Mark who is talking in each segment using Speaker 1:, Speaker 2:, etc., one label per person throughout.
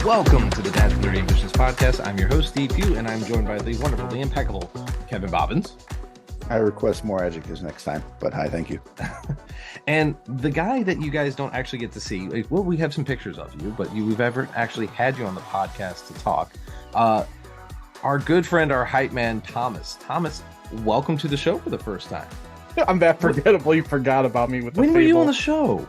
Speaker 1: Welcome to the Dad Nerdy Ambitions Podcast. I'm your host, Steve Pugh, and I'm joined by the wonderful, the impeccable Kevin Bobbins.
Speaker 2: I request more adjectives next time, but hi, thank you.
Speaker 1: And the guy that you guys don't actually get to see, well, we have some pictures of you, but we've ever actually had you on the podcast to talk. Our good friend, our hype man, Thomas. Thomas, welcome to the show for the first time.
Speaker 3: I'm that forgettable. You forgot about me with the
Speaker 1: When
Speaker 3: Fable.
Speaker 1: were you on the show?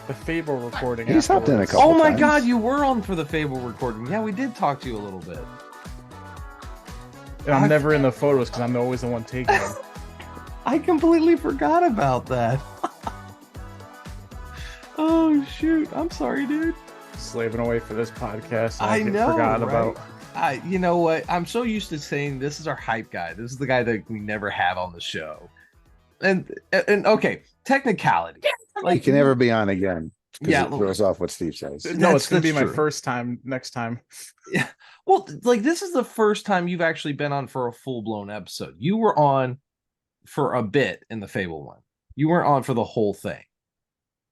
Speaker 3: The Fable recording.
Speaker 2: He's hopped in a couple
Speaker 1: Oh my
Speaker 2: times.
Speaker 1: God, you were on for the Fable recording. Yeah, we did talk to you a little bit.
Speaker 3: And I'm never in the photos because I'm always the one taking them.
Speaker 1: I completely forgot about that. Oh shoot! I'm sorry, dude.
Speaker 3: Slaving away for this podcast.
Speaker 1: I know.
Speaker 3: Forgot
Speaker 1: right?
Speaker 3: about.
Speaker 1: You know what? I'm so used to saying this is our hype guy. This is the guy that we never have on the show. And okay, technicality.
Speaker 2: You can never be on again.
Speaker 1: Yeah,
Speaker 2: It throws off what Steve says.
Speaker 3: No, it's gonna be my
Speaker 1: true.
Speaker 3: first time next time.
Speaker 1: Yeah. Well, like this is the first time you've actually been on for a full-blown episode. You were on for a bit in the Fable one. You weren't on for the whole thing.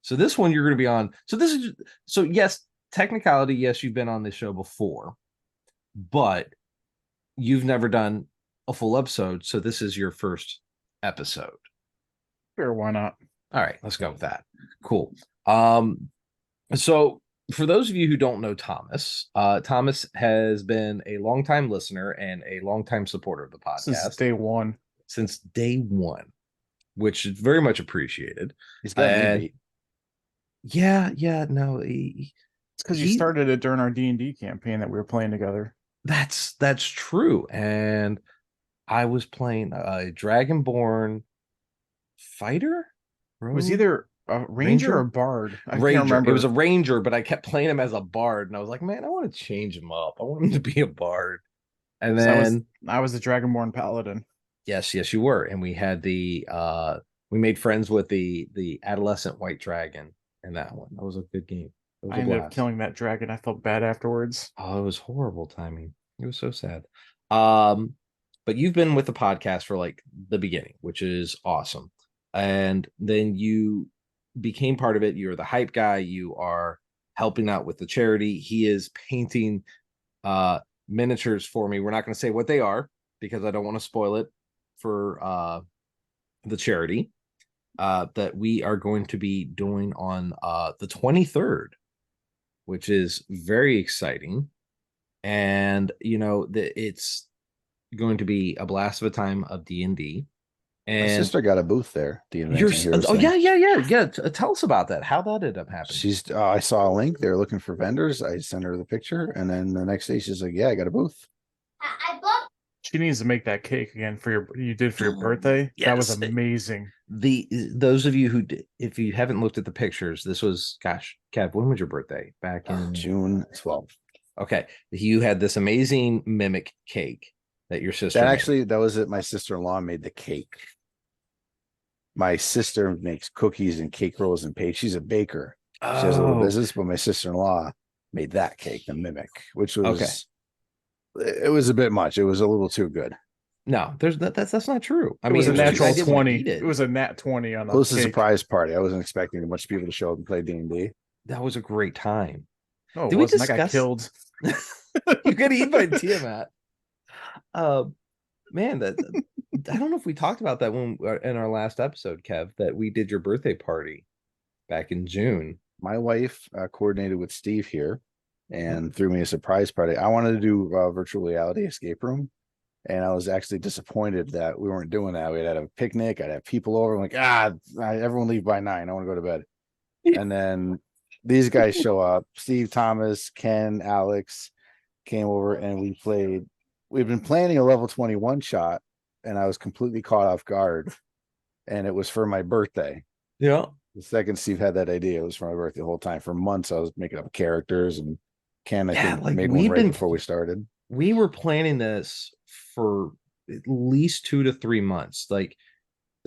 Speaker 1: So this one you're going to be on. So yes, technicality, yes, you've been on this show before, but you've never done a full episode. So this is your first episode.
Speaker 3: Sure, why not?
Speaker 1: All right, let's go with that. Cool. So for those of you who don't know Thomas, Thomas has been a longtime listener and a longtime supporter of the podcast
Speaker 3: Since day one.
Speaker 1: Since day one, which is very much appreciated.
Speaker 2: He's got me beat.
Speaker 1: No,
Speaker 3: It's because you started it during our D&D campaign that we were playing together.
Speaker 1: That's true. And I was playing a Dragonborn fighter.
Speaker 3: It was either a ranger or a bard. I
Speaker 1: Ranger.
Speaker 3: can't remember.
Speaker 1: It was a ranger, but I kept playing him as a bard, and I was like, man, I want to change him up. I want him to be a bard. And then
Speaker 3: I was the Dragonborn paladin.
Speaker 1: yes, you were. And we had we made friends with the adolescent white dragon in that one. That was a good game. It was
Speaker 3: I ended up killing that dragon. I felt bad afterwards.
Speaker 1: Oh, it was horrible timing. It was so sad. But you've been with the podcast for like the beginning, which is awesome. And then you became part of it. You're the hype guy. You are helping out with the charity. He is painting miniatures for me. We're not going to say what they are because I don't want to spoil it for the charity that we are going to be doing on the 23rd, which is very exciting. And, you know, it's going to be a blast of a time of D&D. And
Speaker 2: My sister got a booth there. The
Speaker 1: yeah. Tell us about that. How that ended up happening.
Speaker 2: I saw a link. They're looking for vendors. I sent her the picture, and then the next day she's like, "Yeah, I got a booth."
Speaker 3: She needs to make that cake again for your birthday.
Speaker 1: Yes.
Speaker 3: That was amazing.
Speaker 1: Those of you who if you haven't looked at the pictures, this was Kev, when was your birthday? Back in
Speaker 2: June 12th.
Speaker 1: Okay, you had this amazing mimic cake that your sister
Speaker 2: That was it. My sister-in-law made the cake. My sister makes cookies and cake rolls and pastries. She's a baker. She has a little business, but my sister-in-law made that cake, the mimic, which was it was a bit much. It was a little too good.
Speaker 1: No, that's not true.
Speaker 3: It was a natural 20. It was a nat 20 on the
Speaker 2: It was a
Speaker 3: cake.
Speaker 2: surprise party. I wasn't expecting a bunch of people to show up and play D&D.
Speaker 1: That was a great time.
Speaker 3: No,
Speaker 1: Did
Speaker 3: it wasn't.
Speaker 1: we
Speaker 3: I got killed.
Speaker 1: You got eaten by Tiamat. Man, I don't know if we talked about that when in our last episode, Kev, that we did your birthday party back in June.
Speaker 2: My wife coordinated with Steve here and threw me a surprise party. I wanted to do a virtual reality escape room, and I was actually disappointed that we weren't doing that. We'd had a picnic. I'd have people over. I'm like, everyone leave by 9. I want to go to bed. And then these guys show up. Steve, Thomas, Ken, Alex came over, and we played. We've been planning a level 21 shot, and I was completely caught off guard. And it was for my birthday.
Speaker 1: Yeah.
Speaker 2: The second Steve had that idea, it was for my birthday the whole time. For months, I was making up characters, and Ken, I think, made one right before we started.
Speaker 1: We were planning this for at least 2 to 3 months. Like,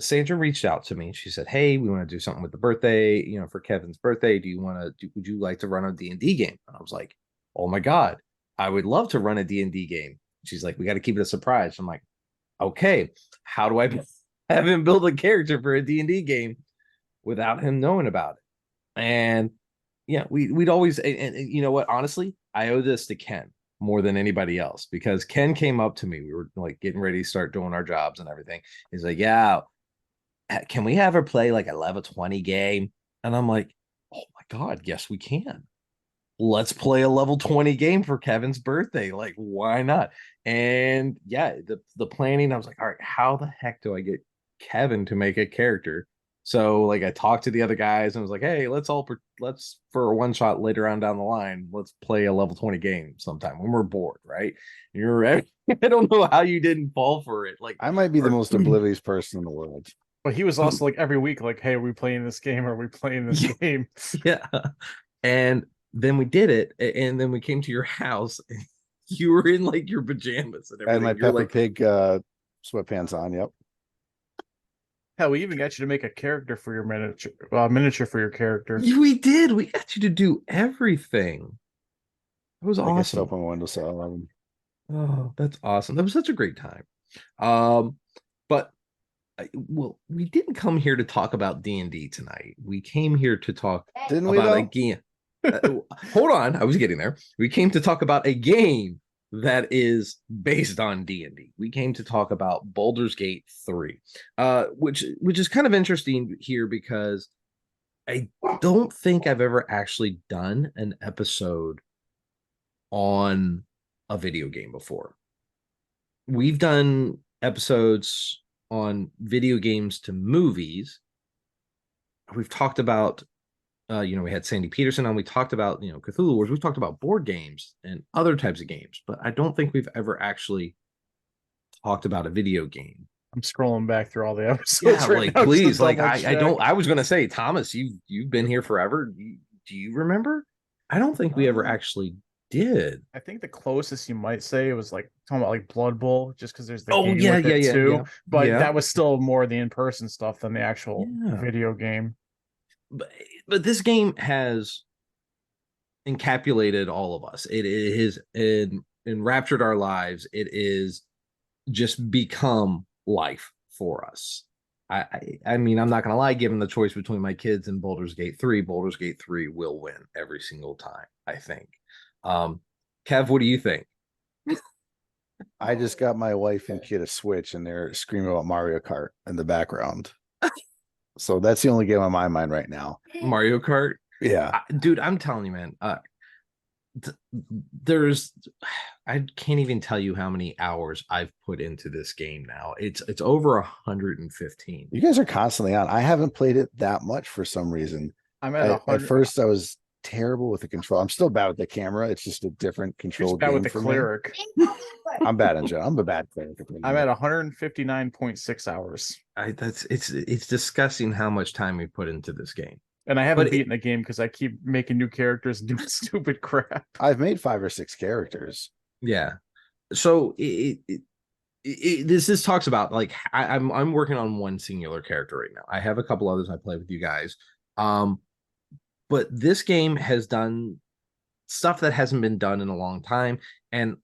Speaker 1: Sandra reached out to me and she said, "Hey, we want to do something with the birthday, for Kevin's birthday. Would you like to run a D&D game?" And I was like, "Oh my God, I would love to run a D&D game." She's like, "We got to keep it a surprise." I'm like, "Okay, how do I have him build a character for a D&D game without him knowing about it?" And Yeah, we'd always, and you know what? Honestly, I owe this to Ken more than anybody else because Ken came up to me. We were like getting ready to start doing our jobs and everything. He's like, "Yeah, can we ever play like a level 20 game?" And I'm like, "Oh my god, yes, we can. Let's play a level 20 game for Kevin's birthday. Like, why not?" And yeah, the planning, I was like, all right, how the heck do I get Kevin to make a character? So like I talked to the other guys and was like, hey, let's for a one shot later on down the line, let's play a level 20 game sometime when we're bored, right? And you're I don't know how you didn't fall for it. Like
Speaker 2: I might be the
Speaker 1: or,
Speaker 2: most oblivious person in the world.
Speaker 3: But he was also like every week, like, "Hey, are we playing this game? Are we playing this game?"
Speaker 1: yeah. And then we did it, and then we came to your house. And you were in like your pajamas and
Speaker 2: I had my
Speaker 1: everything. You're
Speaker 2: Peppa
Speaker 1: like,
Speaker 2: Pig sweatpants on. Yep.
Speaker 3: Hell, we even got you to make a character for your miniature for your character.
Speaker 1: we did. We got you to do everything. It was
Speaker 2: I guess
Speaker 1: awesome.
Speaker 2: open window so 11.
Speaker 1: Oh, that's awesome. That was such a great time. But well, we didn't come here to talk about D&D tonight. We came here to talk
Speaker 2: Didn't we
Speaker 1: about a
Speaker 2: though?
Speaker 1: game. Hold on, I was getting there. We came to talk about a game that is based on D&D. We came to talk about Baldur's Gate 3, which is kind of interesting here because I don't think I've ever actually done an episode on a video game before. We've done episodes on video games to movies. We've talked about we had Sandy Peterson on. We talked about, Cthulhu Wars. We've talked about board games and other types of games, but I don't think we've ever actually talked about a video game.
Speaker 3: I'm scrolling back through all the
Speaker 1: Yeah,
Speaker 3: episodes right
Speaker 1: like
Speaker 3: now just to
Speaker 1: please, like
Speaker 3: double
Speaker 1: I
Speaker 3: check.
Speaker 1: don't. I was gonna say, Thomas, you've been here forever. Do you remember? I don't think we ever actually did.
Speaker 3: I think the closest you might say was like talking about like Blood Bowl, just because there's the
Speaker 1: Oh
Speaker 3: game
Speaker 1: yeah,
Speaker 3: with
Speaker 1: yeah,
Speaker 3: it
Speaker 1: yeah,
Speaker 3: too.
Speaker 1: yeah,
Speaker 3: But
Speaker 1: yeah,
Speaker 3: that was still more the in-person stuff than the actual
Speaker 1: yeah.
Speaker 3: video game.
Speaker 1: But this game has encapsulated all of us. It has enraptured our lives. It is just become life for us. I mean, I'm not gonna lie, given the choice between my kids and Baldur's Gate 3 will win every single time, I think. Um, Kev, what do you think?
Speaker 2: I just got my wife and kid a Switch and they're screaming about Mario Kart in the background. So that's the only game on my mind right now.
Speaker 1: Mario Kart?
Speaker 2: Yeah.
Speaker 1: Dude, I'm telling you, man, there's I can't even tell you how many hours I've put into this game now. It's over 115.
Speaker 2: You guys are constantly on. I haven't played it that much for some reason.
Speaker 3: I'm at
Speaker 2: At
Speaker 3: 100.
Speaker 2: first, I was terrible with the control. I'm still bad with the camera. It's just a different control
Speaker 3: Bad with
Speaker 2: game
Speaker 3: the
Speaker 2: for me.
Speaker 3: cleric.
Speaker 2: I'm bad in general. I'm a bad cleric.
Speaker 3: I'm at 159.6 hours.
Speaker 1: It's disgusting how much time we put into this game.
Speaker 3: And I haven't
Speaker 1: But
Speaker 3: beaten the game because I keep making new characters and doing stupid crap.
Speaker 2: I've made 5 or 6 characters.
Speaker 1: yeah, so this talks about like I'm working on one singular character right now. I have a couple others I play with you guys. But this game has done stuff that hasn't been done in a long time, and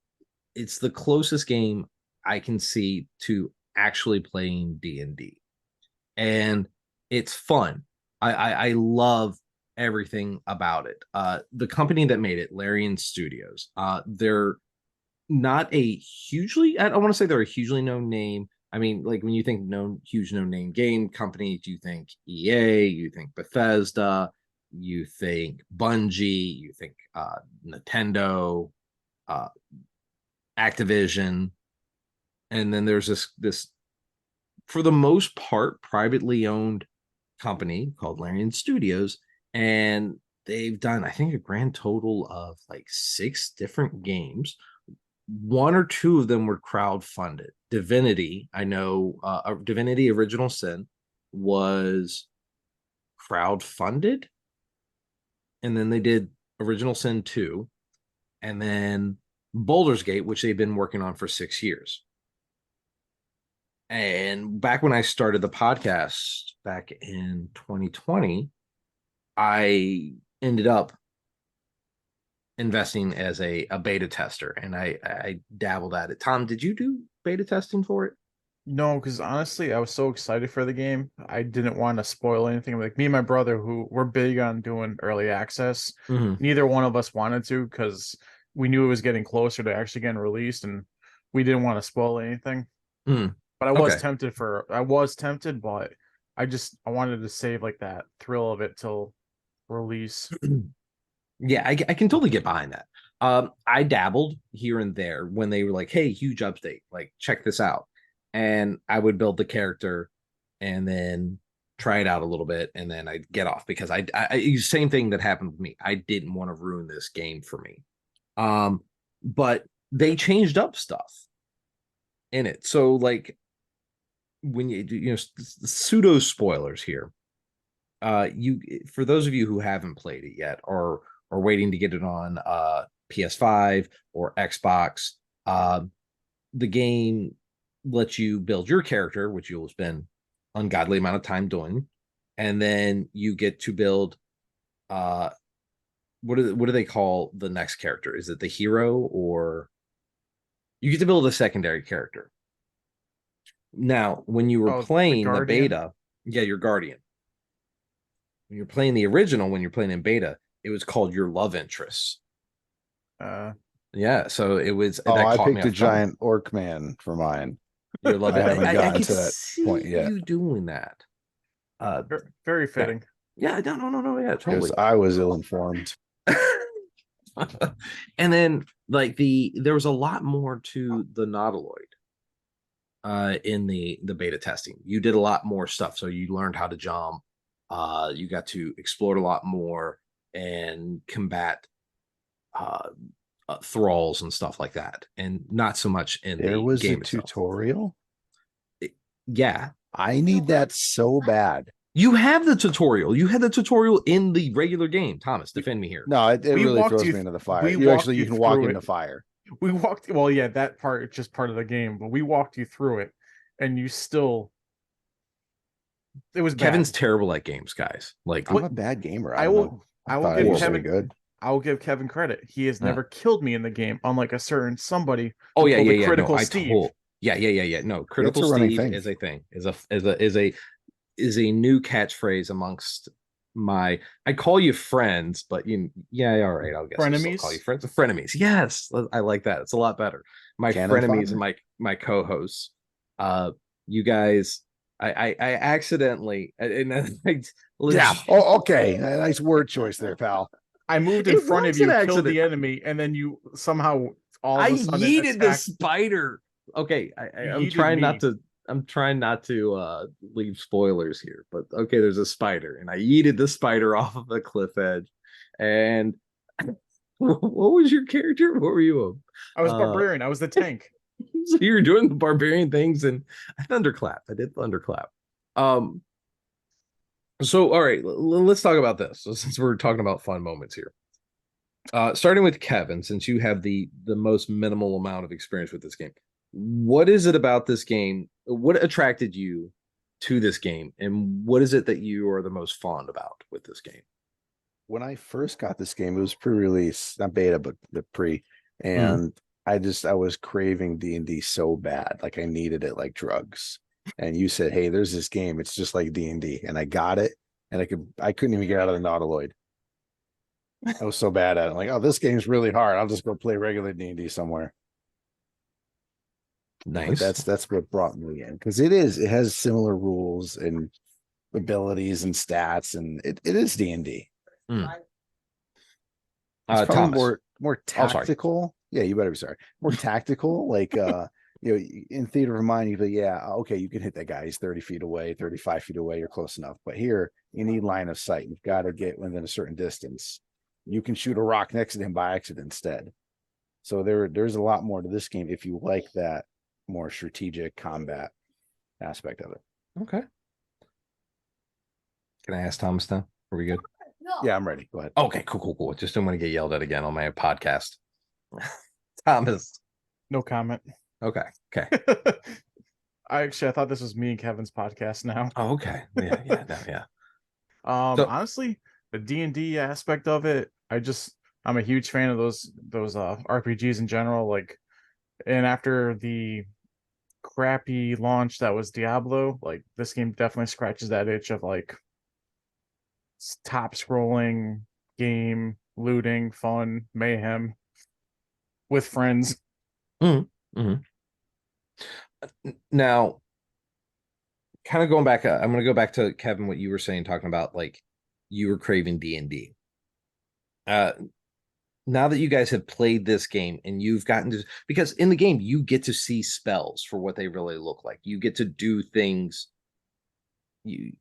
Speaker 1: it's the closest game I can see to actually playing D&D. And it's fun. I love everything about it. The company that made it, Larian Studios, they're not a hugely, I don't want to say they're a hugely known name. I mean, like when you think huge known name game company, you think EA, you think Bethesda, you think Bungie, you think Nintendo, uh, Activision, and then there's this for the most part privately owned company called Larian Studios, and they've done I think a grand total of like 6 different games. One or two of them were crowd funded. Divinity, I know, Divinity Original Sin was crowd funded, and then they did Original Sin 2, and then Baldur's Gate, which they've been working on for 6 years. And back when I started the podcast back in 2020, I ended up investing as a beta tester, and I dabbled at it. Tom, did you do beta testing for it?
Speaker 3: No, because honestly, I was so excited for the game. I didn't want to spoil anything. Like me and my brother, who were big on doing early access,
Speaker 1: Hmm.
Speaker 3: neither one of us wanted to because we knew it was getting closer to actually getting released, and we didn't want to spoil anything.
Speaker 1: Mm.
Speaker 3: But
Speaker 1: Okay.
Speaker 3: I was tempted, but I wanted to save like that thrill of it till release.
Speaker 1: Yeah, I can totally get behind that. I dabbled here and there when they were like, "Hey, huge update! Like, check this out," and I would build the character and then try it out a little bit, and then I'd get off because same thing that happened with me. I didn't want to ruin this game for me. But they changed up stuff in it, so like when pseudo spoilers here. You For those of you who haven't played it yet or are waiting to get it on PS5 or Xbox, uh, the game lets you build your character, which you'll spend ungodly amount of time doing, and then you get to build uh what do they call the next character? Is it the hero, or you get to build a secondary character? Now, when you were
Speaker 3: Oh, the
Speaker 1: playing the
Speaker 3: Guardian.
Speaker 1: beta, yeah, your guardian. When you're playing the original, when you're playing in beta, it was called your love interest.
Speaker 3: Uh,
Speaker 1: Yeah, so it was
Speaker 2: Oh,
Speaker 1: that
Speaker 2: I
Speaker 1: caught me
Speaker 2: picked a
Speaker 1: off guard.
Speaker 2: giant orc man for mine.
Speaker 1: Your love
Speaker 2: I
Speaker 1: it.
Speaker 2: haven't
Speaker 1: I
Speaker 2: gotten
Speaker 1: could
Speaker 2: to that point
Speaker 1: see
Speaker 2: yet
Speaker 1: you doing that. Uh,
Speaker 3: very
Speaker 1: yeah,
Speaker 3: fitting.
Speaker 1: yeah, no, yeah,
Speaker 2: because
Speaker 1: totally.
Speaker 2: I was ill informed.
Speaker 1: And then like there was a lot more to the Nautiloid in the beta testing. You did a lot more stuff, so you learned how to jump. You got to explore a lot more and combat uh, thralls and stuff like that, and not so much in
Speaker 2: There
Speaker 1: the
Speaker 2: was a
Speaker 1: game itself.
Speaker 2: tutorial.
Speaker 1: Yeah,
Speaker 2: I need that so bad.
Speaker 1: you have the tutorial. You had the tutorial in the regular game. Thomas,
Speaker 3: We,
Speaker 1: defend me here.
Speaker 2: No, it
Speaker 3: we
Speaker 2: really
Speaker 3: walked
Speaker 2: throws
Speaker 3: you.
Speaker 2: me into the fire.
Speaker 3: We
Speaker 2: You
Speaker 3: walked
Speaker 2: actually
Speaker 3: you
Speaker 2: you can walk
Speaker 3: through
Speaker 2: into
Speaker 3: it.
Speaker 2: fire.
Speaker 3: We walked. Well, yeah, that part is just part of the game, but we walked you through it, and you still. It was
Speaker 1: Kevin's
Speaker 3: bad.
Speaker 1: terrible at games, guys. Like
Speaker 2: I'm
Speaker 3: What
Speaker 2: a bad gamer. I
Speaker 3: I
Speaker 2: don't know.
Speaker 3: will.
Speaker 2: I
Speaker 3: I will
Speaker 2: thought I
Speaker 3: give
Speaker 2: was
Speaker 1: horrible.
Speaker 2: very
Speaker 3: Kevin.
Speaker 2: good.
Speaker 3: I will give Kevin credit. He has
Speaker 1: Uh,
Speaker 3: never killed me in the game, unlike a certain somebody
Speaker 1: oh
Speaker 3: who
Speaker 1: yeah,
Speaker 3: pulled
Speaker 1: yeah,
Speaker 3: a
Speaker 1: yeah. No,
Speaker 3: critical
Speaker 1: I
Speaker 3: Steve.
Speaker 1: told. Yeah. No,
Speaker 2: Yeah, it's
Speaker 1: critical
Speaker 2: a running
Speaker 1: Steve
Speaker 2: thing.
Speaker 1: is a thing. Is a new catchphrase amongst my. I call you friends, but yeah, all right. I guess I'll still call you
Speaker 3: Frenemies.
Speaker 1: friends. Frenemies. Yes, I like that. It's a lot better. My
Speaker 2: Cannon
Speaker 1: frenemies and
Speaker 2: fodder.
Speaker 1: my co-hosts. You guys. I accidentally and I
Speaker 2: Yeah.
Speaker 1: legit.
Speaker 2: Oh, okay. Nice word choice there, pal.
Speaker 3: I moved in
Speaker 1: It
Speaker 3: front of
Speaker 1: was an
Speaker 3: you, killed
Speaker 1: accident.
Speaker 3: the enemy, and then you somehow all
Speaker 1: I
Speaker 3: of a sudden
Speaker 1: yeeted the
Speaker 3: attacked.
Speaker 1: spider. Okay,
Speaker 3: You
Speaker 1: I'm
Speaker 3: yeeted
Speaker 1: trying not
Speaker 3: me.
Speaker 1: to. I'm trying not to leave spoilers here, but okay, there's a spider, and I yeeted the spider off of a cliff edge. And what was your character? What were you?
Speaker 3: I was barbarian. I was the tank.
Speaker 1: So you were doing the barbarian things, and I thunderclap. I did thunderclap. Um. So all right, let's talk about this. So since we're talking about fun moments here. Starting with Kevin, since you have the most minimal amount of experience with this game, what is it about this game? What attracted you to this game, and what is it that you are the most fond about with this game?
Speaker 2: When I first got this game, it was pre-release, not beta, but the pre,
Speaker 1: Mm.
Speaker 2: and I was craving D&D so bad, like I needed it like drugs. And you said, "Hey, there's this game. It's just like D&D," and I got it, and I couldn't even get out of the Nautiloid. I was so bad at it. Like, oh, this game's really hard. I'll just go play regular D&D somewhere. But
Speaker 1: Nice.
Speaker 2: that's what brought me in, because it has similar rules and abilities and stats, and it is D&D.
Speaker 1: Mm.
Speaker 2: It's probably
Speaker 1: Thomas.
Speaker 2: more
Speaker 1: Oh, sorry.
Speaker 2: tactical. Yeah, you better be sorry. More tactical, like in Theater of Mind, you go, yeah, okay, you can hit that guy. He's 30 feet away, 35 feet away, you're close enough. But here, you need line of sight. You've got to get within a certain distance. You can shoot a rock next to him by accident instead. So there's a lot more to this game if you like that more strategic combat aspect of it.
Speaker 1: Okay. Can I ask Thomas now? Are we good?
Speaker 2: Yeah, I'm ready. Go ahead.
Speaker 1: Okay, cool. Just don't want to get yelled at again on my podcast. Thomas.
Speaker 3: No comment.
Speaker 1: Okay.
Speaker 3: I thought this was me and Kevin's podcast now.
Speaker 1: Oh, okay. Yeah. So,
Speaker 3: Honestly, the D&D aspect of it, I'm a huge fan of those RPGs in general. Like, and after the crappy launch that was Diablo, like this game definitely scratches that itch of like top scrolling game, looting, fun, mayhem with friends.
Speaker 1: Mhm, mhm. Now, kind of going back, I'm going to go back to Kevin, what you were saying, talking about like you were craving D&D. Uh, now that you guys have played this game and you've gotten to, because in the game you get to see spells for what they really look like. You get to do things you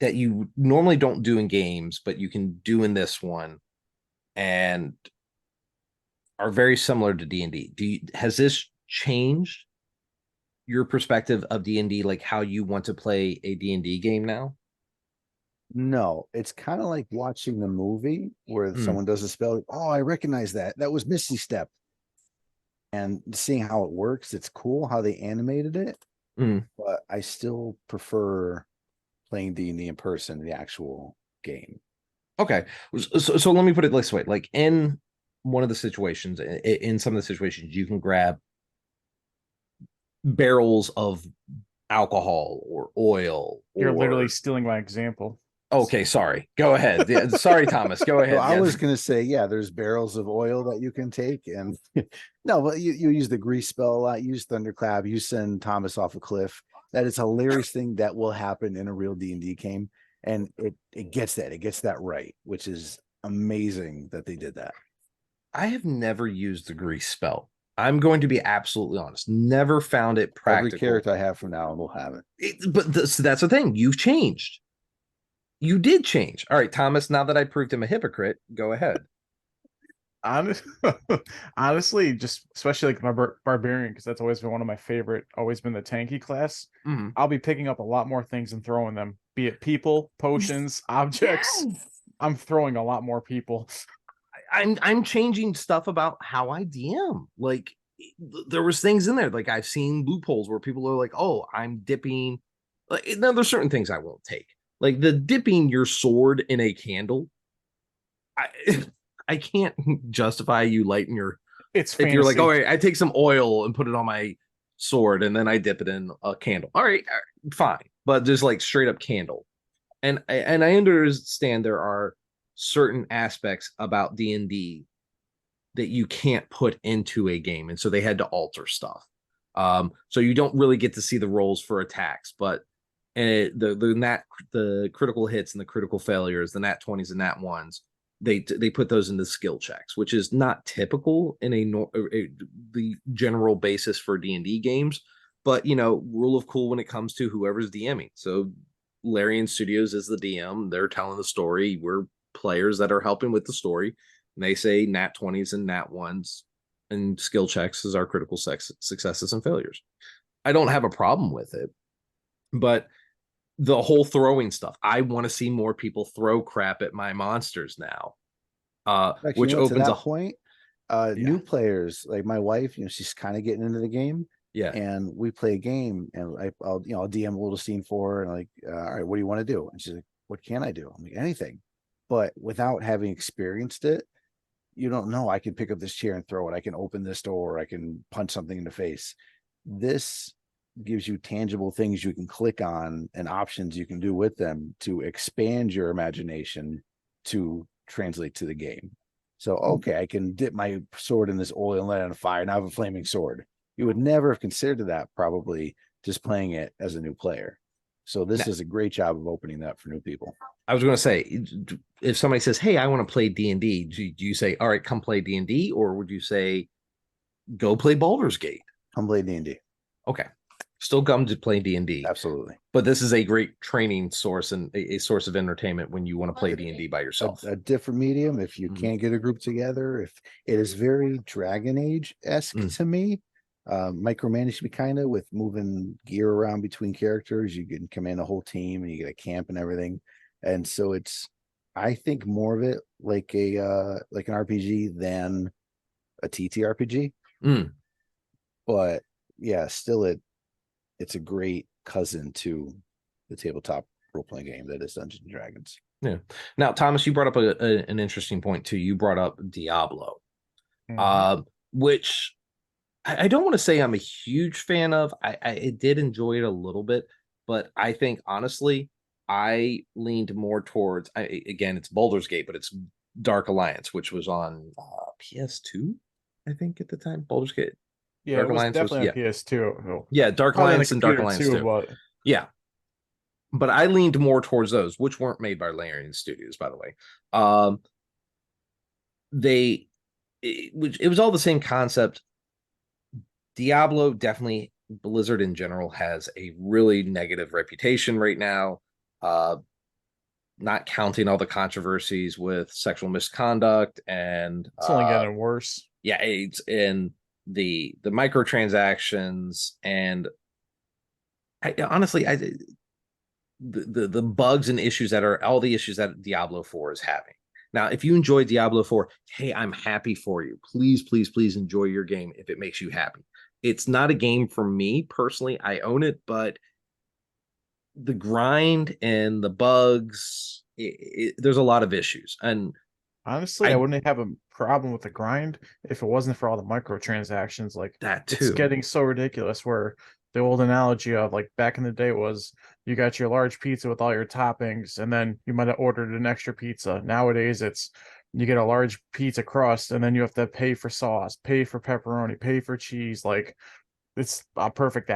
Speaker 1: that you normally don't do in games, but you can do in this one, and are very similar to D&D. Has this changed your perspective of D&D, like how you want to play a D&D game now?
Speaker 2: No, it's kind of like watching the movie where
Speaker 1: Mm,
Speaker 2: someone does a spell. Oh, I recognize that. That was Misty Step. And seeing how it works, it's cool how they animated it.
Speaker 1: mm.
Speaker 2: But I still prefer playing D&D in person, the actual game.
Speaker 1: Okay. So let me put it this way. Like in one of the situations, in some of the situations, you can grab barrels of alcohol or oil
Speaker 3: You're literally
Speaker 1: or
Speaker 3: stealing my example.
Speaker 1: okay, sorry. Go ahead. Yeah, sorry, Thomas. Go
Speaker 2: So
Speaker 1: ahead.
Speaker 2: I
Speaker 1: Yeah.
Speaker 2: was gonna say, yeah, there's barrels of oil that you can take, and no, but you use the grease spell a lot. Use thunderclap. You send Thomas off a cliff. That is a hilarious thing that will happen in a real D&D game, and it gets that right, which is amazing that they did that.
Speaker 1: I have never used the grease spell. I'm going to be absolutely honest. Never found it
Speaker 2: Every
Speaker 1: practical.
Speaker 2: character I have from now on will have it.
Speaker 1: But that's the thing. You've changed. You did change. All right, Thomas, now that I proved him a hypocrite, go ahead.
Speaker 3: Honest, honestly, just especially like my barbarian, because that's always been one of my favorite, always been the tanky class.
Speaker 1: Mhm.
Speaker 3: I'll be picking up a lot more things and throwing them, be it people, potions, objects.
Speaker 1: Yes.
Speaker 3: I'm throwing a lot more people.
Speaker 1: I'm changing stuff about how I DM. Like there was things in there. Like I've seen loopholes where people are like, "Oh, I'm dipping." Like now there's certain things I won't take. Like the dipping your sword in a candle. I I can't justify you lighting your
Speaker 3: It's
Speaker 1: if you're like,
Speaker 3: fantasy.
Speaker 1: "All right, I take some oil and put it on my sword and then I dip it in a candle." All right, fine. But just like straight up candle. And I understand there are certain aspects about D&D that you can't put into a game, and so they had to alter stuff. So you don't really get to see the rolls for attacks, but the critical hits and the critical failures, the nat 20s and nat ones, they put those into skill checks, which is not typical in the general basis for D&D games. But rule of cool when it comes to whoever's DMing. So Larian Studios is the DM. They're telling the story. We're players that are helping with the story. And they say nat 20s and nat ones and skill checks as our critical successes and failures. I don't have a problem with it, but the whole throwing stuff, I want to see more people throw crap at my monsters now,
Speaker 2: Actually,
Speaker 1: which
Speaker 2: to
Speaker 1: opens
Speaker 2: that
Speaker 1: a
Speaker 2: point,
Speaker 1: yeah,
Speaker 2: new players like my wife, she's kind of getting into the game,
Speaker 1: yeah.
Speaker 2: and we play a game, and I'll DM a little scene for her, and like, all right, what do you want to do? And she's like, what can I do? I'm like, anything, but without having experienced it, you don't know. I can pick up this chair and throw it. I can open this door. I can punch something in the face. This gives you tangible things you can click on and options you can do with them to expand your imagination to translate to the game. So, okay, I can dip my sword in this oil and let it on fire. Now I have a flaming sword. You would never have considered that probably just playing it as a new player. So this
Speaker 1: Now,
Speaker 2: is a great job of opening that for new people.
Speaker 1: I was going to say, if somebody says, "Hey, I want to play D&D," do you say, "All right, come play D&D," or would you say, "Go play Baldur's Gate"?
Speaker 2: Come play D&D.
Speaker 1: Okay, still come to play D&D,
Speaker 2: Absolutely.
Speaker 1: but this is a great training source and a source of entertainment when you want to play D&D by yourself.
Speaker 2: A different medium if you
Speaker 1: Mhm.
Speaker 2: can't get a group together. If it is very Dragon Age-esque to me, micromanage me kind of with moving gear around between characters. You can command a whole team and you get a camp and everything. And so I think more of it like like an RPG than a TTRPG.
Speaker 1: Mm.
Speaker 2: But yeah, still it's a great cousin to the tabletop role-playing game that is Dungeons and Dragons.
Speaker 1: Yeah. Now, Thomas, you brought up an interesting point too. You brought up Diablo,
Speaker 3: Mhm.
Speaker 1: uh, which I don't want to say I'm a huge fan of. I did enjoy it a little bit, but I think honestly, I leaned more towards. Again, it's Baldur's Gate, but it's Dark Alliance, which was on PS2, I think at the time. Baldur's Gate,
Speaker 3: Yeah, it
Speaker 1: Dark
Speaker 3: was
Speaker 1: Alliance was
Speaker 3: definitely on PS2. Well,
Speaker 1: yeah, Dark
Speaker 3: probably on the
Speaker 1: Alliance and Dark
Speaker 3: computer
Speaker 1: Alliance
Speaker 3: too,
Speaker 1: 2.
Speaker 3: but
Speaker 1: Yeah, but I leaned more towards those, which weren't made by Larian Studios, by the way. Um, they, it was all the same concept. Diablo definitely, Blizzard in general has a really negative reputation right now. Uh, Not counting all the controversies with sexual misconduct and
Speaker 3: it's only getting worse.
Speaker 1: yeah, AIDS and the microtransactions and honestly, the bugs and issues that are all the issues that Diablo 4 is having. Now, if you enjoy Diablo 4, hey, I'm happy for you. Please, please, please enjoy your game if it makes you happy. It's not a game for me personally. I own it, but the grind and the bugs, there's a lot of issues. And
Speaker 3: Honestly, I
Speaker 1: I
Speaker 3: wouldn't have a problem with the grind if it wasn't for all the microtransactions. Like,
Speaker 1: that
Speaker 3: it's
Speaker 1: too.
Speaker 3: getting so ridiculous where the old analogy of like back in the day was you got your large pizza with all your toppings, and then you might have ordered an extra pizza. Nowadays, it's you get a large pizza crust, and then you have to pay for sauce, pay for pepperoni, pay for cheese. Like, it's a perfect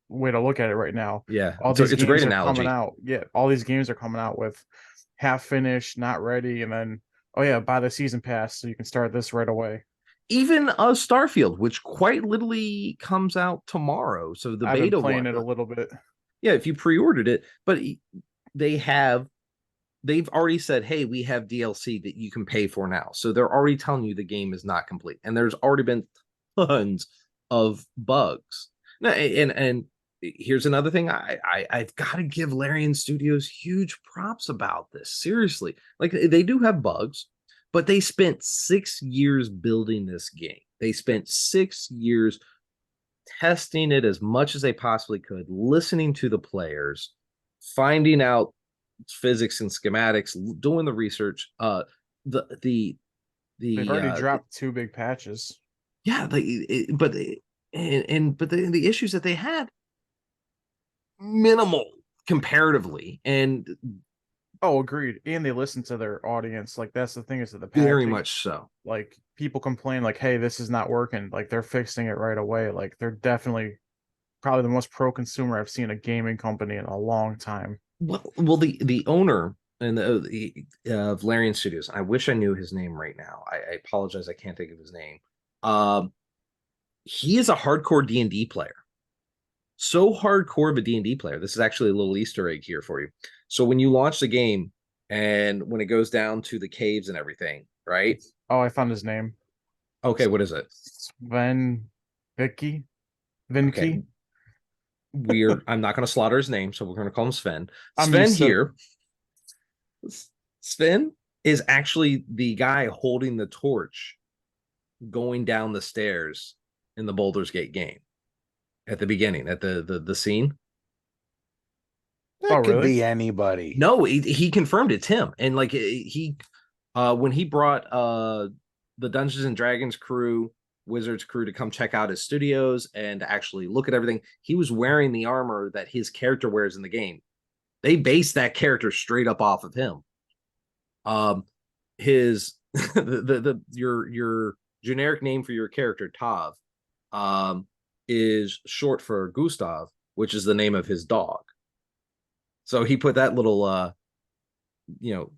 Speaker 3: way to look at it right now.
Speaker 1: Yeah,
Speaker 3: All
Speaker 1: it's a,
Speaker 3: these
Speaker 1: it's a great
Speaker 3: games are coming
Speaker 1: analogy.
Speaker 3: out. Yeah, all these games are coming out with half finished, not ready, and then oh yeah, buy the season pass so you can start this right away.
Speaker 1: Even Starfield, which quite literally comes out tomorrow. So the
Speaker 3: I've been
Speaker 1: beta
Speaker 3: playing
Speaker 1: one,
Speaker 3: it a little bit.
Speaker 1: yeah, if you pre-ordered it, but they have they've already said, hey, we have DLC that you can pay for now. So they're already telling you the game is not complete. And there's already been tons of bugs. Now, and here's another thing. I've got to give Larian Studios huge props about this. Seriously. Like they do have bugs, but they spent 6 years building this game. They spent 6 years testing it as much as they possibly could, listening to the players, finding out physics and schematics, doing the research. The the
Speaker 3: They've
Speaker 1: the
Speaker 3: already dropped two big patches.
Speaker 1: yeah, but the issues that they had minimal comparatively, and
Speaker 3: Oh, agreed. And they listen to their audience. Like that's the thing is that the
Speaker 1: very
Speaker 3: patching,
Speaker 1: much so.
Speaker 3: like people complain like, hey, this is not working. Like they're fixing it right away. Like they're definitely probably the most pro consumer I've seen a gaming company in a long time.
Speaker 1: Well, the owner and of Larian Studios. I wish I knew his name right now. I apologize, I can't think of his name. Um, he is a hardcore D&D player. So hardcore of a D&D player. This is actually a little Easter egg here for you. So when you launch the game and when it goes down to the caves and everything, right?
Speaker 3: Oh, I found his name.
Speaker 1: Okay, what is it?
Speaker 3: Sven Vicky
Speaker 1: Okay,
Speaker 3: Vinky.
Speaker 1: I'm not going to slaughter his name, so we're going to call him Sven.
Speaker 3: I'm
Speaker 1: Sven
Speaker 3: used to
Speaker 1: here. Sven is actually the guy holding the torch going down the stairs in the Baldur's Gate game at the beginning, at the scene.
Speaker 3: Oh,
Speaker 2: That could
Speaker 3: really?
Speaker 2: be anybody.
Speaker 1: No, he confirmed it's him, and like he when he brought the Dungeons and Dragons crew, Wizards crew to come check out his studios and actually look at everything, he was wearing the armor that his character wears in the game. They based that character straight up off of him. His your generic name for your character Tav, is short for Gustav, which is the name of his dog. So he put that little you know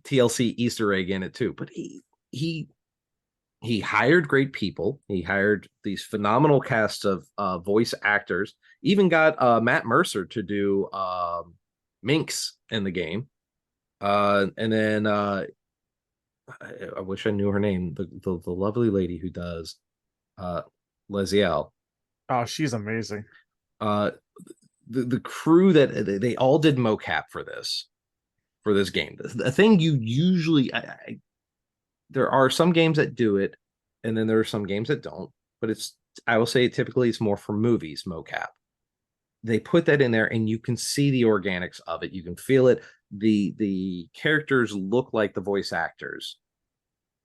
Speaker 1: TLC Easter egg in it too. But he he hired great people. He hired these phenomenal casts of voice actors. Even got Matt Mercer to do Minx in the game. And then I wish I knew her name. The lovely lady who does uh, Leziel.
Speaker 3: Oh, she's amazing.
Speaker 1: Uh, the crew that they all did mocap for this game. The thing you usually there are some games that do it, and then there are some games that don't. But I will say typically it's more for movies mocap. They put that in there, and you can see the organics of it. You can feel it. The characters look like the voice actors.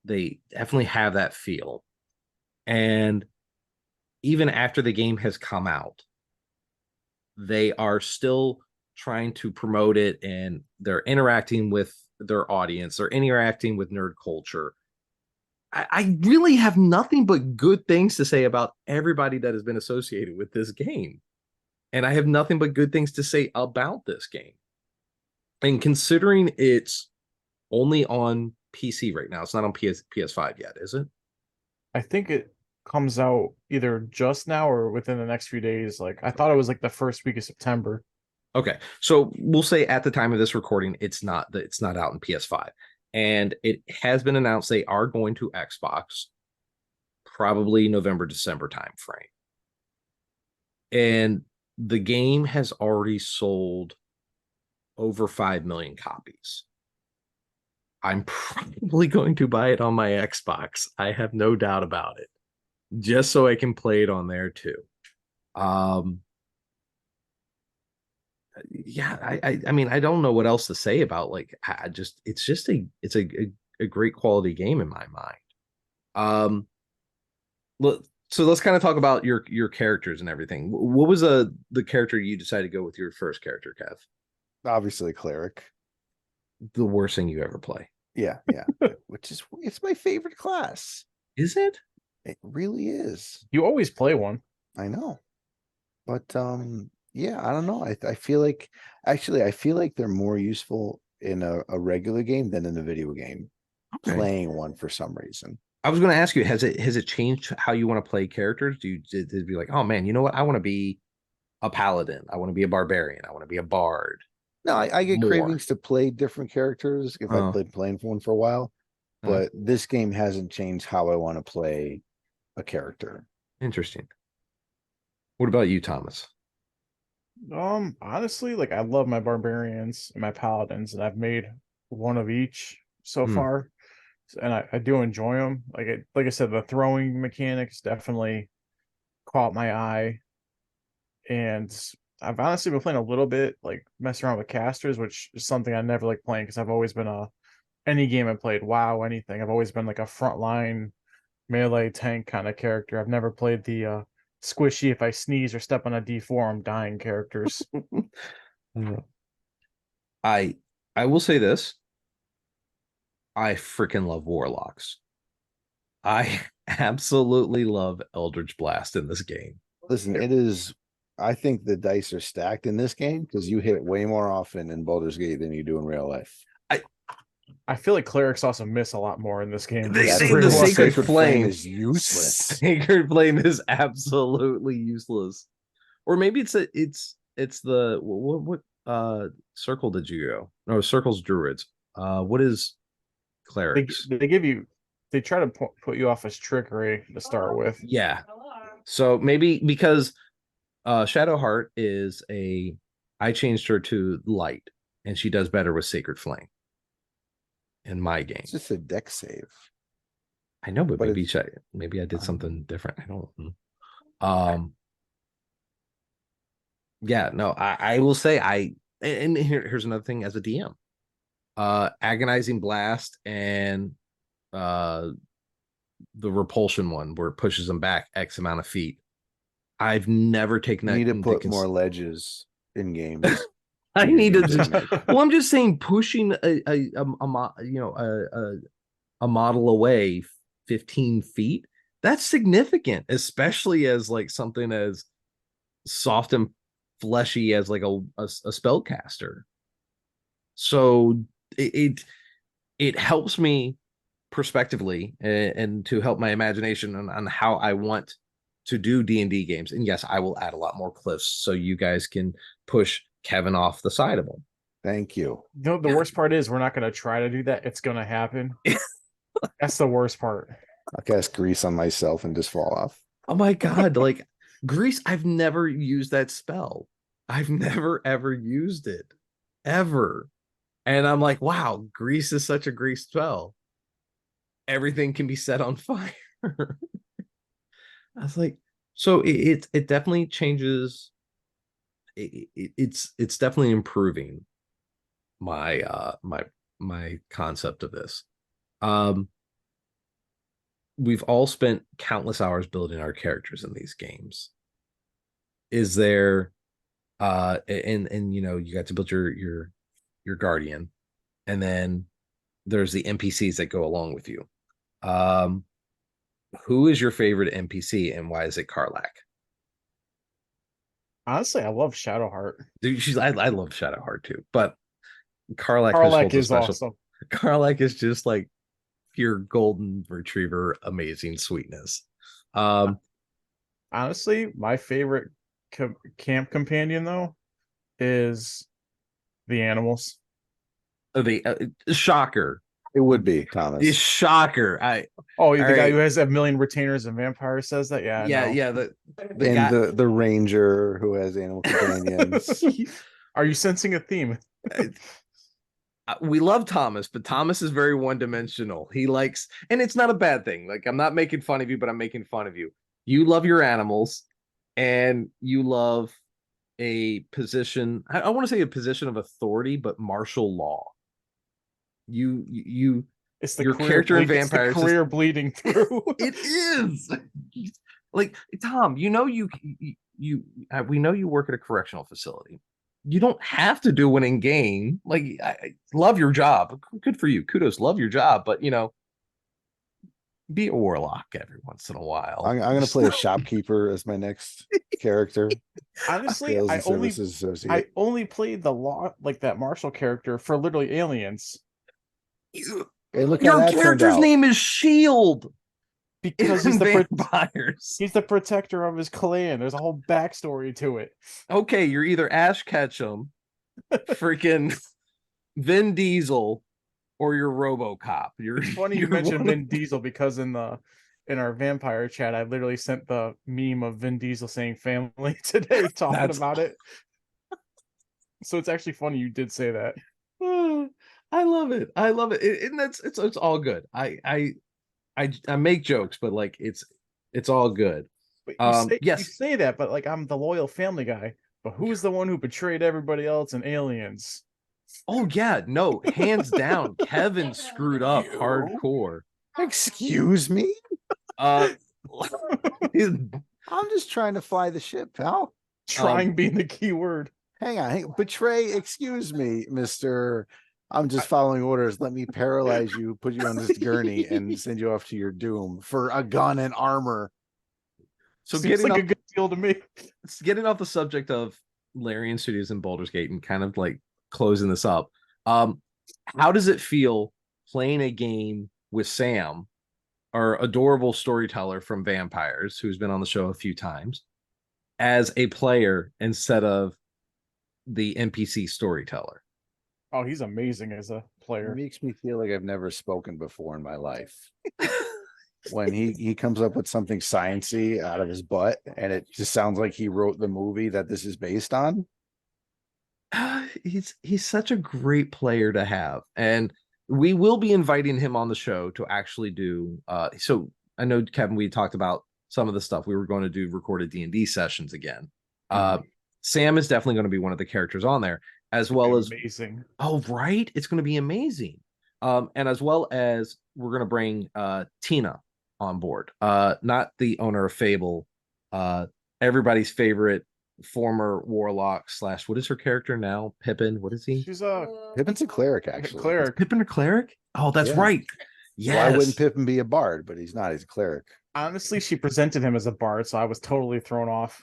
Speaker 1: They definitely have that feel. And even after the game has come out, they are still trying to promote it, and they're interacting with their audience, they're interacting with nerd culture. I really have nothing but good things to say about everybody that has been associated with this game. And I have nothing but good things to say about this game. And considering it's only on PC right now, it's not on PS5 yet, is it?
Speaker 3: I think it comes out either just now or within the next few days. Like I thought it was like the first week of September.
Speaker 1: Okay. So we'll say at the time of this recording, it's not out in PS5. And it has been announced they are going to Xbox probably November, December timeframe. And the game has already sold over 5 million copies. I'm probably going to buy it on my Xbox. I have no doubt about it, just so I can play it on there too. Yeah, I mean, I don't know what else to say about, like, it's a great quality game in my mind. Um, so let's kind of talk about your characters and everything. What was the character you decided to go with your first character, Kev?
Speaker 2: Obviously, cleric.
Speaker 1: The worst thing you ever play.
Speaker 2: Yeah, which is it's my favorite class.
Speaker 1: Is it?
Speaker 2: It really is.
Speaker 3: You always play one.
Speaker 2: I know, but yeah, I don't know. I feel like actually I feel like they're more useful in a regular game than in a video game.
Speaker 1: Okay.
Speaker 2: Playing one for some reason.
Speaker 1: I was going to ask you, has it changed how you want to play characters? Did it be like, oh man, you know what? I want to be a paladin. I want to be a barbarian. I want to be a bard.
Speaker 2: No, I get
Speaker 1: More.
Speaker 2: cravings to play different characters if I've been playing for one for a while, but this game hasn't changed how I want to play a character.
Speaker 1: Interesting. What about you, Thomas?
Speaker 3: Honestly, like I love my barbarians and my paladins, and I've made one of each so far, and I do enjoy them. Like I said, the throwing mechanics definitely caught my eye, and I've honestly been playing a little bit, like messing around with casters, which is something I never like playing because I've always been any game I played, WoW, anything. I've always been like a frontline melee tank kind of character. I've never played the squishy, if I sneeze or step on a D4, I'm dying characters.
Speaker 1: I will say this. I freaking love warlocks. I absolutely love Eldritch Blast in this game.
Speaker 2: Listen, it is. I think the dice are stacked in this game because you hit way more often in Baldur's Gate than you do in real life.
Speaker 3: I feel like clerics also miss a lot more in this game.
Speaker 1: They say the Sacred Flame
Speaker 2: is useless.
Speaker 1: Sacred Flame is absolutely useless. Or maybe it's the what circle did you go? No, circle's druids. What is clerics?
Speaker 3: They try to put you off as trickery to start with.
Speaker 1: Yeah. So maybe because Shadowheart is I changed her to light, and she does better with Sacred Flame in my game.
Speaker 2: It's just a deck save.
Speaker 1: I know, but maybe I did something different. I don't know. Yeah, no, I will say and here's another thing as a DM. Agonizing Blast and the repulsion one where it pushes them back X amount of feet. I've never taken that.
Speaker 2: You need to put more ledges in games.
Speaker 1: I need to. Well, I'm just saying, pushing a model away 15 feet. That's significant, especially as like something as soft and fleshy as like a spellcaster. So it helps me prospectively and to help my imagination on how I want to do D&D games. And yes, I will add a lot more cliffs so you guys can push Kevin off the side of them.
Speaker 2: Thank you.
Speaker 3: The worst part is we're not going to try to do that. It's going to happen. That's the worst part.
Speaker 2: I'll cast grease on myself and just fall off.
Speaker 1: Oh my God. Like grease, I've never used that spell. I've never ever used it ever. And I'm like, wow, grease is such a great spell. Everything can be set on fire. I was like, so it definitely changes. It's definitely improving my my concept of this. we've all spent countless hours building our characters in these games. Is there and you know, you got to build your guardian, and then there's the NPCs that go along with you. Um, who is your favorite NPC and why is it Karlak?
Speaker 3: Honestly, I love Shadowheart.
Speaker 1: Dude, I love Shadowheart too, but Karlak just
Speaker 3: Karlak
Speaker 1: holds a
Speaker 3: is
Speaker 1: special.
Speaker 3: awesome.
Speaker 1: Karlak is just like pure golden retriever, amazing sweetness. Um,
Speaker 3: Honestly, my favorite camp companion though is the animals.
Speaker 1: the shocker,
Speaker 2: It would be
Speaker 1: the
Speaker 2: Thomas.
Speaker 1: shocker. I
Speaker 3: Oh,
Speaker 1: all
Speaker 3: the guy
Speaker 1: right,
Speaker 3: who has a million retainers and vampires says that. Yeah,
Speaker 1: yeah,
Speaker 3: no.
Speaker 1: yeah. The
Speaker 2: And
Speaker 1: guy.
Speaker 2: the ranger who has animal companions.
Speaker 3: Are you sensing a theme?
Speaker 1: We love Thomas, but Thomas is very one dimensional. He likes, and it's not a bad thing. Like, I'm not making fun of you, but I'm making fun of you. You love your animals and you love a position. I want to say a position of authority, but martial law. You,
Speaker 3: It's the
Speaker 1: your
Speaker 3: career
Speaker 1: character in
Speaker 3: it's the
Speaker 1: Vampires is,
Speaker 3: career bleeding through.
Speaker 1: it is like Tom. You know we know you work at a correctional facility. You don't have to do it in game. Like I love your job. Good for you. Kudos. Love your job. But you know, be a warlock every once in a while.
Speaker 2: I'm gonna play a shopkeeper as my next character.
Speaker 3: Honestly,
Speaker 2: Sales and services
Speaker 3: I
Speaker 2: associate.
Speaker 3: only played the law like that martial character for literally aliens
Speaker 2: Hey, look how
Speaker 1: Your
Speaker 2: that turned
Speaker 1: character's
Speaker 2: out.
Speaker 1: name is Shield
Speaker 3: because
Speaker 1: in Vampires.
Speaker 3: he's the protector of his clan. There's a whole backstory to it.
Speaker 1: Okay, you're either Ash Ketchum, freaking Vin Diesel, or you're RoboCop.
Speaker 3: It's funny you mentioned Vin Diesel because in our vampire chat, I literally sent the meme of Vin Diesel saying family today, talking about it. So it's actually funny you did say that.
Speaker 1: I love it. I love it. And it's all good. I make jokes, but like it's all good.
Speaker 3: But you
Speaker 1: Yes.
Speaker 3: say that, but like I'm the loyal family guy. But who's the one who betrayed everybody else in Aliens?
Speaker 1: Oh yeah, no, hands down. Kevin screwed up hardcore.
Speaker 2: Excuse me?
Speaker 1: Uh
Speaker 2: I'm just trying to fly the ship, pal.
Speaker 3: Trying being the key word.
Speaker 2: Hang on. Betray, excuse me, Mr. I'm just following orders. Let me paralyze you, put you on this gurney, and send you off to your doom for a gun and armor.
Speaker 1: So
Speaker 3: Seems like a good deal to me.
Speaker 1: Getting off the subject of Larian Studios and Baldur's Gate and kind of like closing this up. How does it feel playing a game with Sam, our adorable storyteller from Vampires, who's been on the show a few times, as a player instead of the NPC storyteller?
Speaker 3: Oh, he's amazing as a player.
Speaker 2: It makes me feel like I've never spoken before in my life. When he comes up with something sciencey out of his butt, and it just sounds like he wrote the movie that this is based on.
Speaker 1: He's such a great player to have, and we will be inviting him on the show to actually do. So I know Kevin, we talked about some of the stuff we were going to do recorded D&D sessions again. Sam is definitely going to be one of the characters on there, as well as
Speaker 3: amazing.
Speaker 1: Oh, right, it's going to be amazing. And as well as we're going to bring Tina on board, not the owner of Fable, everybody's favorite former warlock slash what is her character now? Pippin. What is he?
Speaker 3: She's
Speaker 2: Pippin's a cleric, actually.
Speaker 3: Cleric.
Speaker 1: Pippin a cleric? Oh, that's right.
Speaker 2: Yes. Why wouldn't Pippin be a bard? But he's not. He's a cleric.
Speaker 3: Honestly, she presented him as a bard, so I was totally thrown off.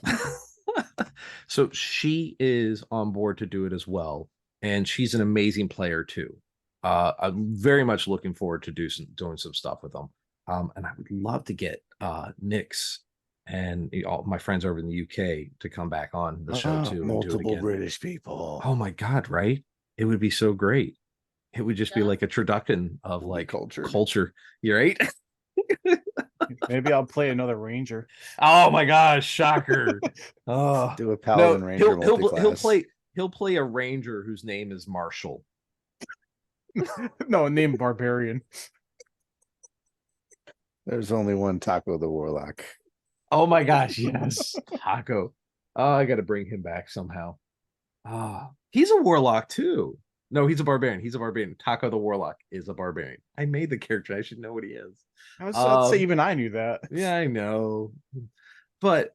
Speaker 1: So she is on board to do it as well, and she's an amazing player too. I'm very much looking forward to doing some stuff with them. And I would love to get Nyx and all my friends over in the UK to come back on the show too.
Speaker 2: Multiple British people.
Speaker 1: Oh my God, right? It would be so great. It would just be like a traduction of like culture. You're right.
Speaker 3: Maybe I'll play another ranger.
Speaker 1: Oh my gosh, shocker. Oh,
Speaker 2: do a paladin ranger.
Speaker 1: He'll play a ranger whose name is Marshall.
Speaker 3: No, name barbarian.
Speaker 2: There's only one Taco the Warlock.
Speaker 1: Oh my gosh, yes. Taco. Oh, I gotta bring him back somehow. He's a warlock too. No, he's a barbarian. He's a barbarian. Taco the Warlock is a barbarian. I made the character. I should know what he is.
Speaker 3: I'd say even I knew that.
Speaker 1: Yeah, I know. But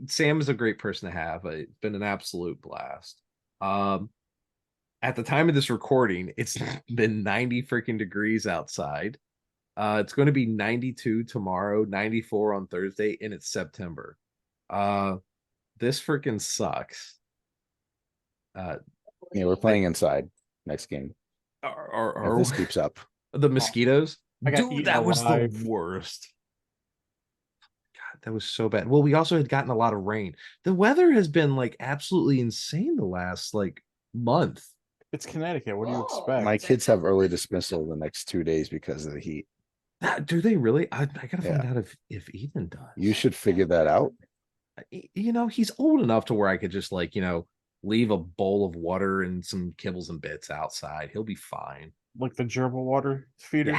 Speaker 1: Sam is a great person to have. It's been an absolute blast. At the time of this recording, it's been 90 freaking degrees outside. It's going to be 92 tomorrow, 94 on Thursday, and it's September. This freaking sucks.
Speaker 2: Yeah, we're playing inside next game. If this keeps up.
Speaker 1: The mosquitoes?
Speaker 3: Dude,
Speaker 1: that was
Speaker 3: alive.
Speaker 1: the worst. God, that was so bad. Well, we also had gotten a lot of rain. The weather has been like absolutely insane the last like month.
Speaker 3: It's Connecticut. What do you expect?
Speaker 2: My kids have early dismissal the next 2 days because of the heat.
Speaker 1: Do they really? I gotta find out if Ethan does.
Speaker 2: You should figure that out.
Speaker 1: You know, he's old enough to where I could just like, leave a bowl of water and some kibbles and bits outside. He'll be fine.
Speaker 3: Like the gerbil water feeder.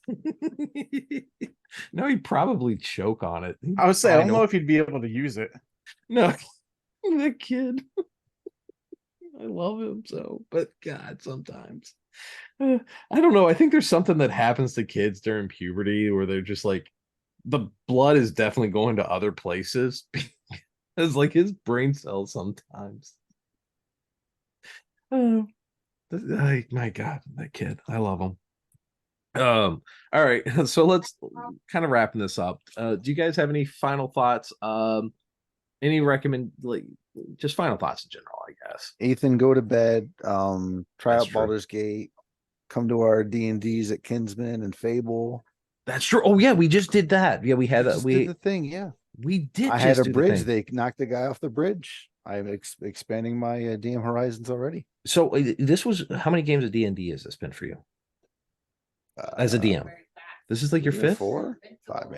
Speaker 1: Yeah. No, he'd probably choke on it.
Speaker 3: I would say I don't know if he'd be able to use it.
Speaker 1: No, that kid. I love him so, but God, sometimes I don't know. I think there's something that happens to kids during puberty where they're just like the blood is definitely going to other places. It's like his brain cells sometimes. Oh, my God, that kid. I love him. All right. So let's kind of wrapping this up. Do you guys have any final thoughts? Just final thoughts in general, I guess.
Speaker 2: Ethan, go to bed. Try
Speaker 1: That's
Speaker 2: out
Speaker 1: true.
Speaker 2: Baldur's Gate. Come to our D&Ds at Kinsman and Fable.
Speaker 1: That's true. Oh yeah, we just did that. Yeah, we had
Speaker 2: did the thing. Yeah,
Speaker 1: we did.
Speaker 2: I had a bridge. They knocked the guy off the bridge. I'm expanding my DM horizons already.
Speaker 1: So this was how many games of D&D has this been for you as a DM? This is like your fifth,
Speaker 2: 4, 5,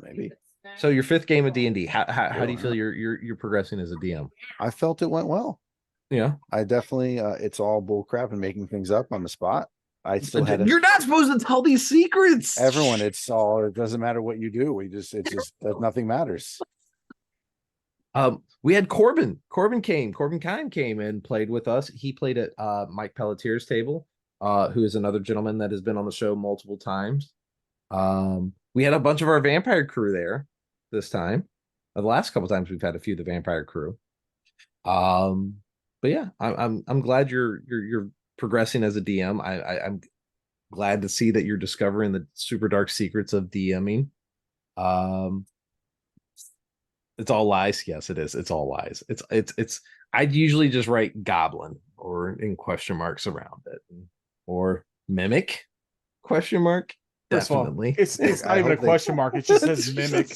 Speaker 2: maybe.
Speaker 1: So your fifth game of D&D. How do you feel you're progressing as a DM?
Speaker 2: I felt it went well.
Speaker 1: Yeah,
Speaker 2: I definitely. It's all bull crap and making things up on the spot. I still had.
Speaker 1: You're not supposed to tell these secrets.
Speaker 2: Everyone, it's all. It doesn't matter what you do. It's just that nothing matters.
Speaker 1: We had Corbin. Corbin Kine came and played with us. He played at Mike Pelletier's table, who is another gentleman that has been on the show multiple times. We had a bunch of our vampire crew there this time. The last couple times we've had a few of the vampire crew. But yeah, I'm glad you're progressing as a DM. I'm glad to see that you're discovering the super dark secrets of DMing. It's all lies. Yes, it is. It's all lies. It's I'd usually just write goblin or in question marks around it, or mimic question mark. Definitely.
Speaker 3: It's not even a question mark. It just says mimic.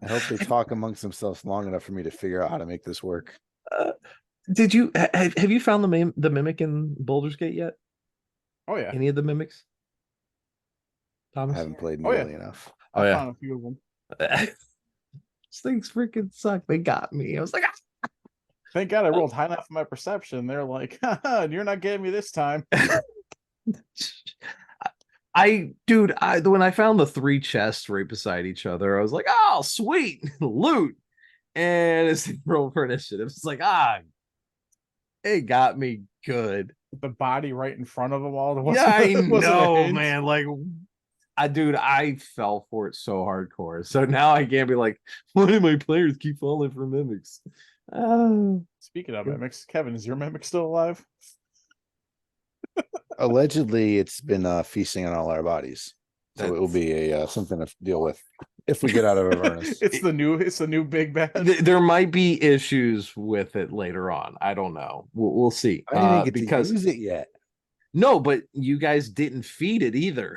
Speaker 2: I hope they talk amongst themselves long enough for me to figure out how to make this work.
Speaker 1: Did you have you found the mimic in Baldur's Gate yet?
Speaker 3: Oh yeah.
Speaker 1: Any of the mimics? Thomas?
Speaker 2: I haven't played nearly enough.
Speaker 1: Oh
Speaker 3: I
Speaker 1: yeah.
Speaker 3: found a few of them.
Speaker 1: These things freaking suck. They got me. I was like,
Speaker 3: Thank God I rolled high enough for my perception. They're like, you're not getting me this time.
Speaker 1: When I found the 3 chests right beside each other, I was like, oh, sweet loot. And it's roll for initiative. It's like, it got me good.
Speaker 3: The body right in front of them all.
Speaker 1: Yeah, I know, man. Like, I fell for it so hardcore. So now I can't be like, why do my players keep falling for mimics?
Speaker 3: Speaking of mimics, Kevin, is your mimic still alive?
Speaker 2: Allegedly, it's been feasting on all our bodies, so it will be a something to deal with if we get out of Avernus.
Speaker 3: It's the new big bad.
Speaker 1: There might be issues with it later on. I don't know. We'll see.
Speaker 2: I didn't get to use it yet.
Speaker 1: No, but you guys didn't feed it either.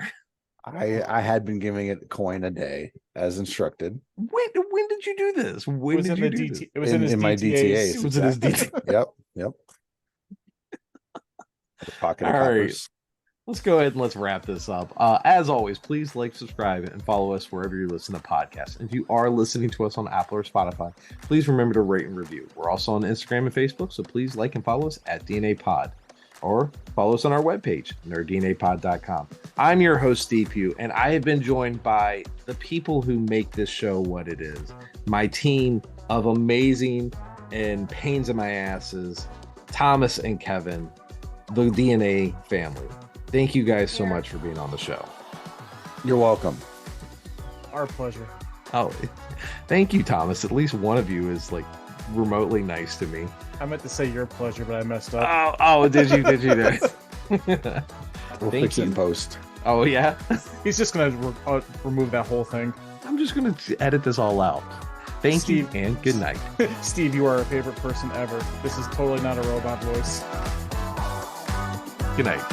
Speaker 2: I had been giving it a coin a day as instructed.
Speaker 1: When did you do this? When did you do this?
Speaker 3: It was in
Speaker 2: my DTAs.
Speaker 1: It was in his DTA.
Speaker 2: Yep. The pocket of
Speaker 1: All right.
Speaker 2: coppers.
Speaker 1: Let's go ahead and let's wrap this up. As always, please like, subscribe, and follow us wherever you listen to podcasts. If you are listening to us on Apple or Spotify, please remember to rate and review. We're also on Instagram and Facebook, so please like and follow us at DNA Pod. Or follow us on our webpage, nerddnapod.com. I'm your host, Steve Pugh, and I have been joined by the people who make this show what it is. My team of amazing and pains in my asses, Thomas and Kevin. the DNA family. Thank you guys so much for being on the show.
Speaker 2: You're welcome.
Speaker 3: Our pleasure.
Speaker 1: Oh, thank you, Thomas. At least one of you is like remotely nice to me.
Speaker 3: I meant to say your pleasure, but I messed up.
Speaker 1: Oh, did you? Did you?
Speaker 2: We'll
Speaker 1: Thank
Speaker 2: fix it in
Speaker 1: you.
Speaker 2: post.
Speaker 1: Oh, yeah.
Speaker 3: He's just gonna remove that whole thing.
Speaker 1: I'm just gonna edit this all out. Thank you
Speaker 3: Steve.
Speaker 1: and good night.
Speaker 3: Steve, you are our favorite person ever. This is totally not a robot voice.
Speaker 1: Good night.